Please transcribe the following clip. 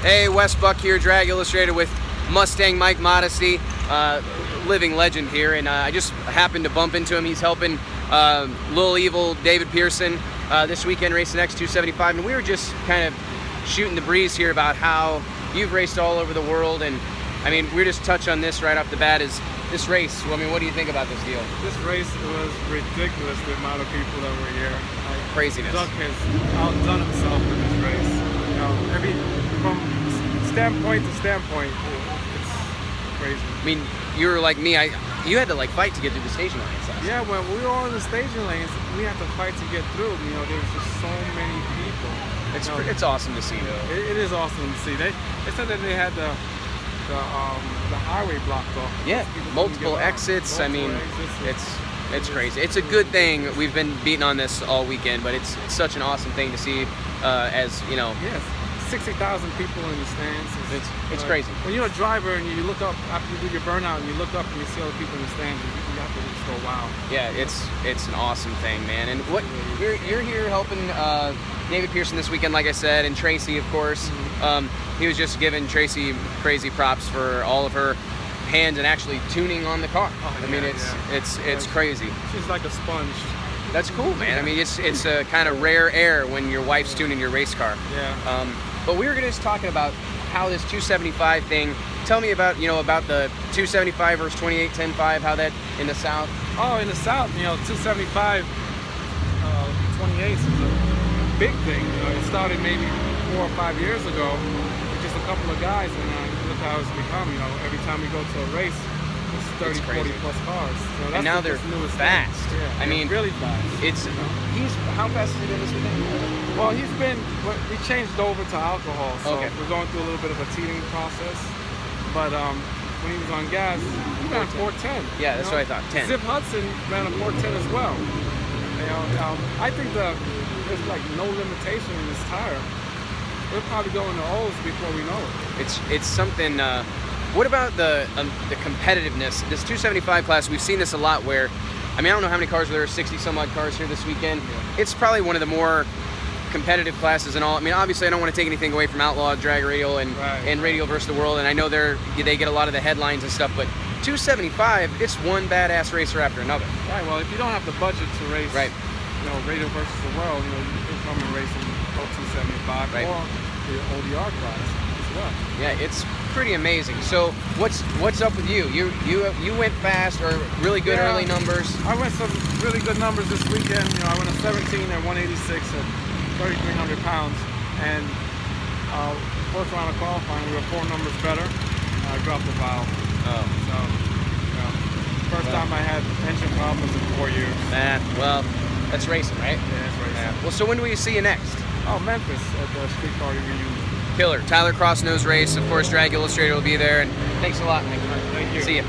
Hey, Wes Buck here, Drag Illustrated with Mustang Mike Modesty, living legend here, and I just happened to bump into him. He's helping Lil Evil, David Pearson, this weekend racing X275, and we were just kind of shooting the breeze here about how you've raced all over the world, and I mean, we just touch on this right off the bat. Is this race? I mean, what do you think about this deal? This race was ridiculous, the amount of people that were here. Craziness. Duck has outdone himself in this race. You know, from standpoint to standpoint, it's crazy. I mean, you were like me. You had to like fight to get through the staging lanes. Yeah, when we were on the staging lanes, we had to fight to get through. You know, there's just so many people. It's awesome to see, though. It is awesome to see. They said that they had the highway blocked off. Yeah, multiple exits. I mean, it's crazy. It's a good thing. We've been beating on this all weekend, but it's such an awesome thing to see. As you know, yes, 60,000 people in the stands. It's crazy. When you're a driver and you look up after you do your burnout and you look up and you see all the people in the stands, you have to just go, wow. Yeah, it's an awesome thing, man. And what you're here helping David Pearson this weekend, like I said, and Tracy, of course. Mm-hmm. He was just giving Tracy crazy props for all of her hands and actually tuning on the car. Oh, I mean, it's crazy. She's like a sponge. That's cool, man. I mean, it's a kind of rare air when your wife's tuning your race car. Yeah. But we were just talking about how this 275 thing. Tell me about about the 275 versus 28-10-5. How that in the South. Oh, in the South, 275, 28s is a big thing. It started maybe 4 or 5 years ago with just a couple of guys, and look how it's become. Every time we go to a race, it's 30, 40 plus cars. So that's and now they're fast. Yeah, I mean, really fast. How fast has he been this weekend? Well, we changed over to alcohol, so okay. We're going through a little bit of a teething process. But when he was on gas, he ran 410. Yeah, that's what I thought. 10. Zip Hudson ran a 410 as well. I think there's like no limitation in this tire. We'll probably go into O's before we know it. It's something. What about the competitiveness? This 275 class, we've seen this a lot where, I mean, I don't know how many cars there are, 60 some odd cars here this weekend. Yeah. It's probably one of the more competitive classes and all. I mean, obviously I don't want to take anything away from Outlaw, Drag Radial, and Radial versus the World, and I know they get a lot of the headlines and stuff, but 275, it's one badass racer after another. Right, well, if you don't have the budget to race, Radial versus the World, you can come and race in 275 or the ODR class as well. Yeah, it's pretty amazing. So what's up with you? You went fast or really good early numbers? I went some really good numbers this weekend. I went a 17 at 186 at 3,300 pounds, and first round of qualifying we were 4 numbers better. I dropped the valve. Oh. So first time I had engine problems in 4 years. Well, that's racing, right? Yeah, it's racing. Yeah. Well, so when do we see you next? Oh, Memphis at the Street Car Reunion. Killer. Tyler Crossnose Race, of course. Drag Illustrated will be there, and thanks a lot, Nick. Thank you. See you.